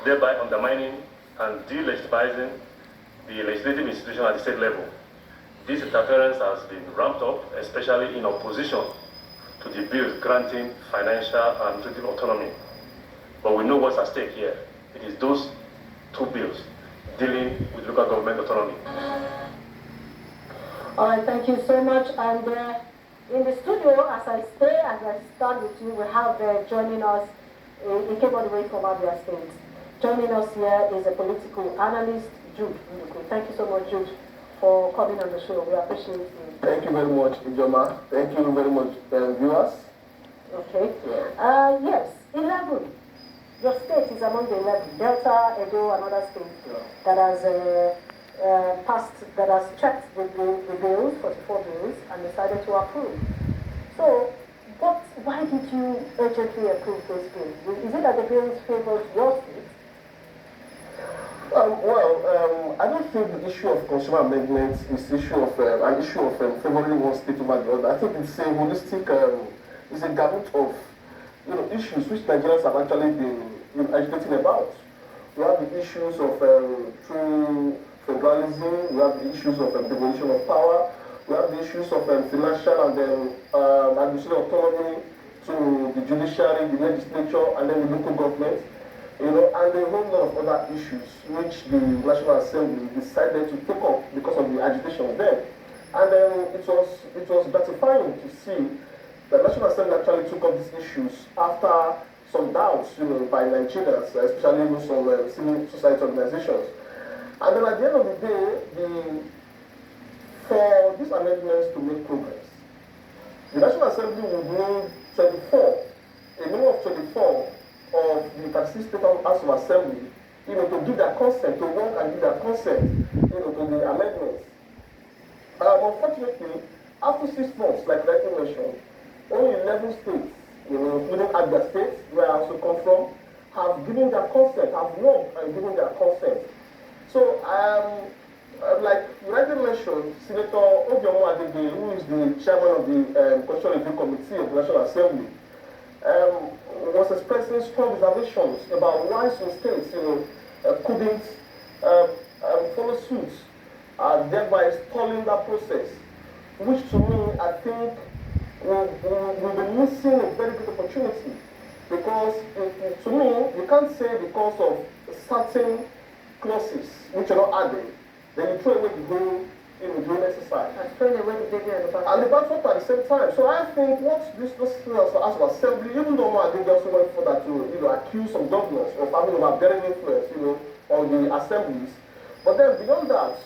thereby undermining and delegitimizing the legislative institution at the state level. This interference has been ramped up, especially in opposition to the bills granting financial and administrative autonomy. But we know what's at stake here. It is those two bills dealing with local government autonomy. All right, thank you so much. And in the studio, as I start with you, we have joining us, he came all the way from Abia State. Joining us here is a political analyst, Jude Ndukwe. Thank you so much, Jude, for coming on the show. We appreciate you. Thank you very much, Ijoma. Thank you very much, viewers. Okay. Yes, 11. Your state is among the 11. Delta, Edo, another state that has that has checked the bills, 44 bills, and decided to approve. So, why did you urgently approve those bills? Is it that the bills favor your state? I don't think the issue of consumer amendments is an issue of favoring one state over the other. I think it's a holistic, it's a gamut of issues which Nigerians have actually been agitating about. We have the issues of true federalism, we have the issues of devolution of power, we have the issues of financial and administrative autonomy to the judiciary, the legislature, and then the local government. And a whole lot of other issues which the National Assembly decided to take up because of the agitation then. And it was gratifying to see the National Assembly actually took up these issues after some doubts, by Nigerians, especially some civil society organizations. And then at the end of the day, for these amendments to make progress, the National Assembly would need 24, a minimum of 24 of the 36 state House of Assembly, to give their consent, to work and give their consent, to the amendments. Unfortunately, after 6 months, like I mentioned, only 11 states, including Abia State, where I also come from, have given their consent, have worked and given their consent. So, like you rightly mentioned, Senator Obiamu Adegbe, who is the chairman of the Constitutional Review Committee of the National Assembly, was expressing strong reservations about why some states, couldn't follow suit, thereby stalling that process, which to me, I think, will be missing a very good opportunity. Because to me, you can't say because of certain clauses which are not added, then you throw away the whole exercise. And throwing away the baby and the bathwater. And the bathwater at the same time. So I think what this House of Assembly, even though I think also went further to accuse some governors of having overbearing influence, on the assemblies. But then beyond that,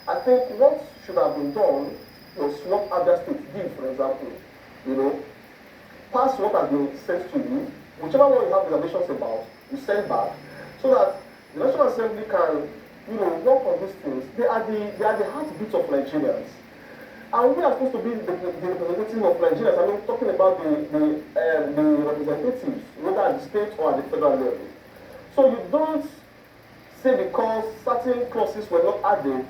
I think what should have been done was what other states did, for example. Pass what has been sent to you, whichever one you have reservations about, you send back, so that the National Assembly can work on these things. They are the heartbeat of Nigerians. And we are supposed to be the representative of Nigerians. I mean, talking about the representatives, whether at the state or at the federal level. So you don't say because certain clauses were not added.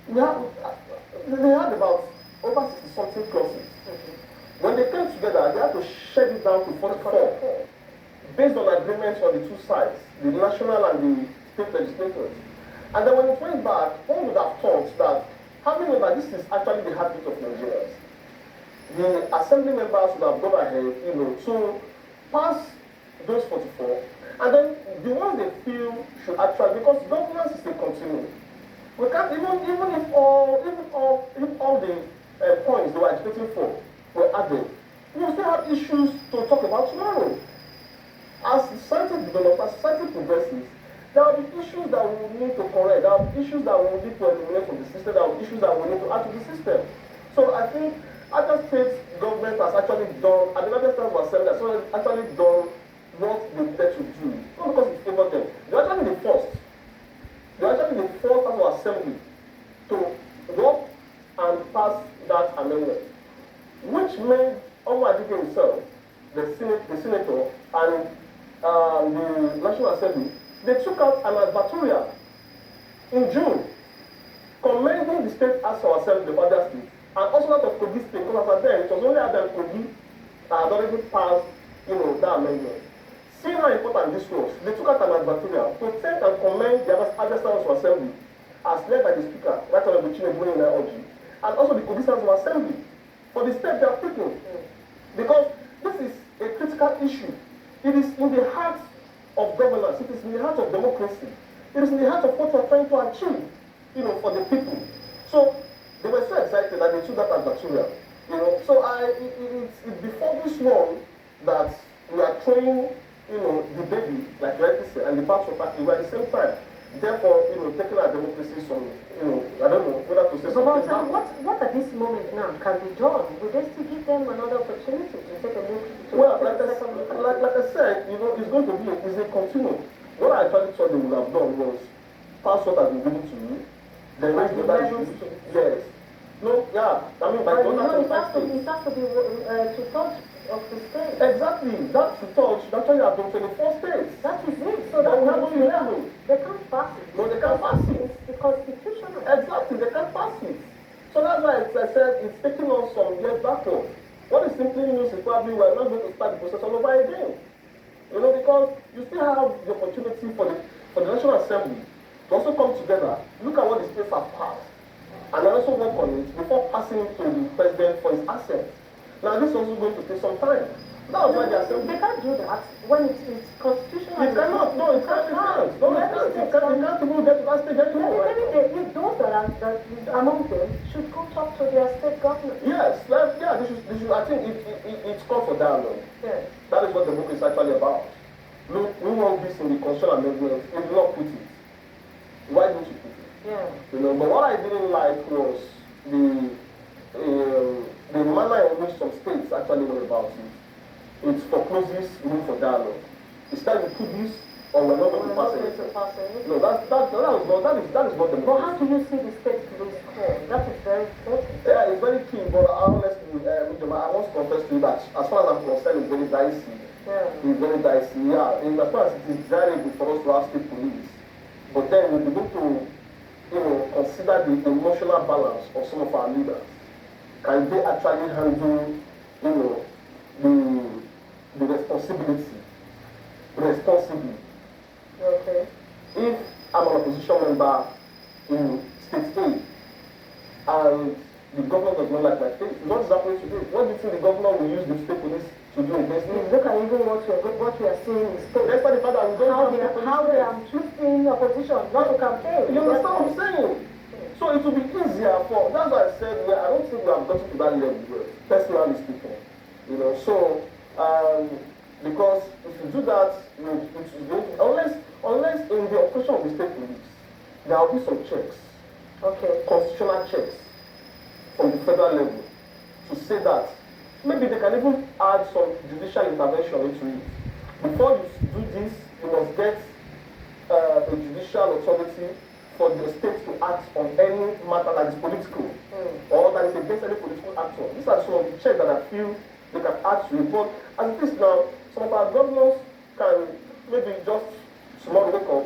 They had about over 60-something clauses. When they came together, they had to shed it down to 44, based on agreements on the two sides, the national and the state legislators. And then when it went back, one would have thought that, having known that this is actually the heartbeat of Nigerians, the assembly members would have gone ahead, to pass those 44, and then the ones they feel should actually, because governance is a continuum. We can't even if all the points they were agitating for were added, we will still have issues to talk about tomorrow. As society develops, as society progresses, there will be issues that we will need to correct. There will be issues that we will need to eliminate from the system. There will be issues that we need to add to the system. So I think other state government has actually done, and the United States Assembly has actually done what they needed to do. Not because it favored them. They're actually the first. They're actually the first House of Assembly to work and pass that amendment, which made Omo himself, the senator, and the National Assembly, they took out an advertorial in June commending the state House of Assembly of other states, and also that of Kogi State, because at then it was only at then Kogi that had already passed, that amendment, seeing how important this was, they took out an advertorial to thank and commend the adversaries of assembly, as led by the speaker, Right Honorable Jude Ndukwe, and also the commissioners of assembly, for the step they have taken. Because this is a critical issue. It is in the heart of governance, it is in the heart of democracy, it is in the heart of what we are trying to achieve, for the people. So they were so excited that they took that advertorial. So it's before this one that we are throwing, the baby, like rightly said, and the bath of party at the same time. Therefore, taking our democracy from, I don't know whether to say something. So what at this moment now can be done? Would they still give them another opportunity to take a look? Well, like I said, it's going to be a continuum. What I actually thought they would have done was pass what has been given to you, then raise the other issues. Yes. No, yeah. I mean, by it has to be to touch of the state. Exactly. That's to touch. That's why you have done 24 states. That is it. So that we have only 11. They can't pass it. No, they can't pass it. It's constitutional. Exactly. They can't pass it. So that's why I said it's taking us some years backward. What it simply means is probably we're not going to start the process all over again. Because you still have the opportunity for the National Assembly to also come together, look at what the states have passed, and also work on it before passing it to the president for his assent. Now this is also going to take some time. That's why the assembly. They can't do that when it's constitutional. It cannot. No, it can't. No, it can't. You can't even get to that stage anymore. Maybe those that among them should go talk to their state government. Yes, they should. I think it's called for dialogue. Yes. That is what the book is actually about. Look, we want this in the constitutional amendment. We did not put it. Why don't you put it? Yeah. But what I didn't like was the manner in which some states actually know about it. It forecloses room for dialogue. Instead we put this, or we're not going to pass it. No, that is not the. But how do you see the state police call? That is very important. Yeah, it's very key. But honestly, I want to confess to you that as far as I'm concerned, it's very dicey. Yeah. It's very dicey. Yeah, in as far as it is desirable for us to have state police, but then we begin to, consider the emotional balance of some of our leaders. Can they actually handle, the responsibility responsibly? Okay. If I'm an opposition member in state A and the governor does not like my state, what is happening today? What do you think the governor will use the state police to do against me? Look at even what we are seeing in state. Despite the fact that we don't how they are choosing opposition, not to campaign. You understand what I'm saying? So it will be easier for. That's why I said I don't think we have gotten to that level yet, personally speaking. Because if you do that, unless in the operation of the state police, there will be some checks, constitutional checks from the federal level to say that maybe they can even add some judicial intervention into it. Before you do this, you must get a judicial authority for the state to act on any matter that is political or that is against any political action. These are some of the checks that I feel they can add to it. But as it is now, some of our governors can maybe just tomorrow wake up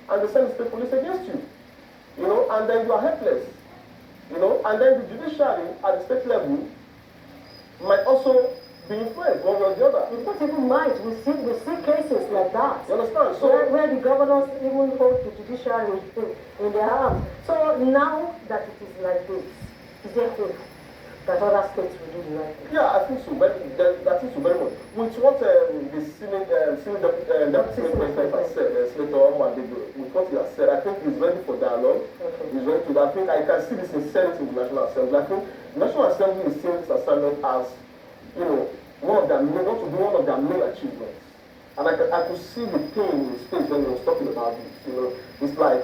and they send the state police against you. And then you are helpless. And then the judiciary at the state level might also be influenced one way or the other. It's not even might. We see cases like that. You understand? So where the governors even hold the judiciary in their arms. So now that it is like this, is there hope that other states will do the right thing? Yeah, I think so. That is so very much. With what the Senate Deputy President has said, Senator Omwadebe, with what he has said, I think he's ready for dialogue. He's ready to. I think I can see the sincerity in the National Assembly. I think the National Assembly is seeing this assignment as, one of their main achievements. And I could see the pain in his face when he was talking about this. It's like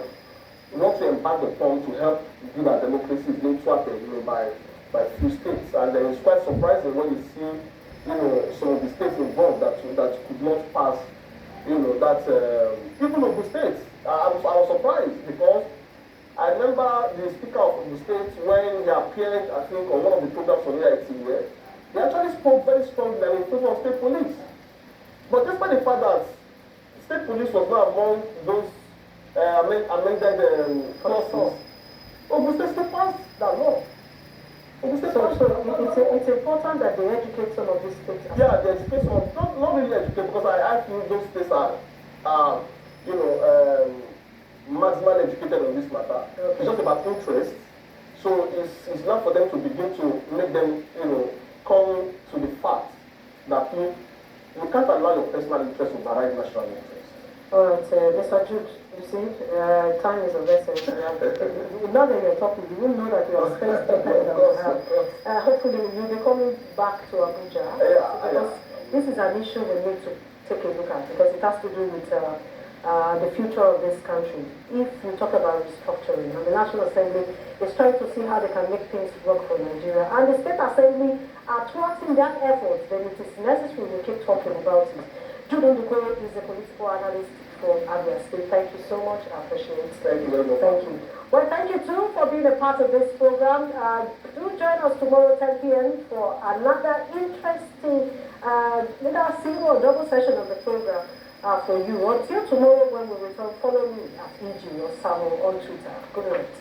we want to embark upon to help build our democracy is being thwarted, by few states. And it's quite surprising when you see, some of the states involved that could not pass, that even of the states. I was surprised because I remember the speaker of the state when he appeared, I think, on one of the programs on AIT where he actually spoke very strongly in favor of state police. But despite the fact that state police was not among those amended clauses, Ogun State still passed that law. It's important that they educate some of these states. Yeah, they educate some of, not really educate, because I feel those states are, maximally educated on this matter. Okay. It's just about interest. So it's not for them to begin to make them, come to the fact that you can't allow your personal interest to override national interest. All right, Mr. Jude, you see, time is of essence. Now that you're talking, you will know that your space depends on hopefully you'll be coming back to Abuja. Because this is an issue we need to take a look at, because it has to do with the future of this country. If you talk about restructuring, and the National Assembly is trying to see how they can make things work for Nigeria, and the State Assembly are thwarting that effort, then it is necessary we keep talking about it. Jude Ndukwe is a political analyst from Abia State. Thank you so much. I appreciate it. Thank you very much. Thank you. Well, thank you too for being a part of this program. Do join us tomorrow 10 p.m. for another interesting, either single or double session of the program for you. Until tomorrow when we return, follow me at EG or Samo on Twitter. Good night.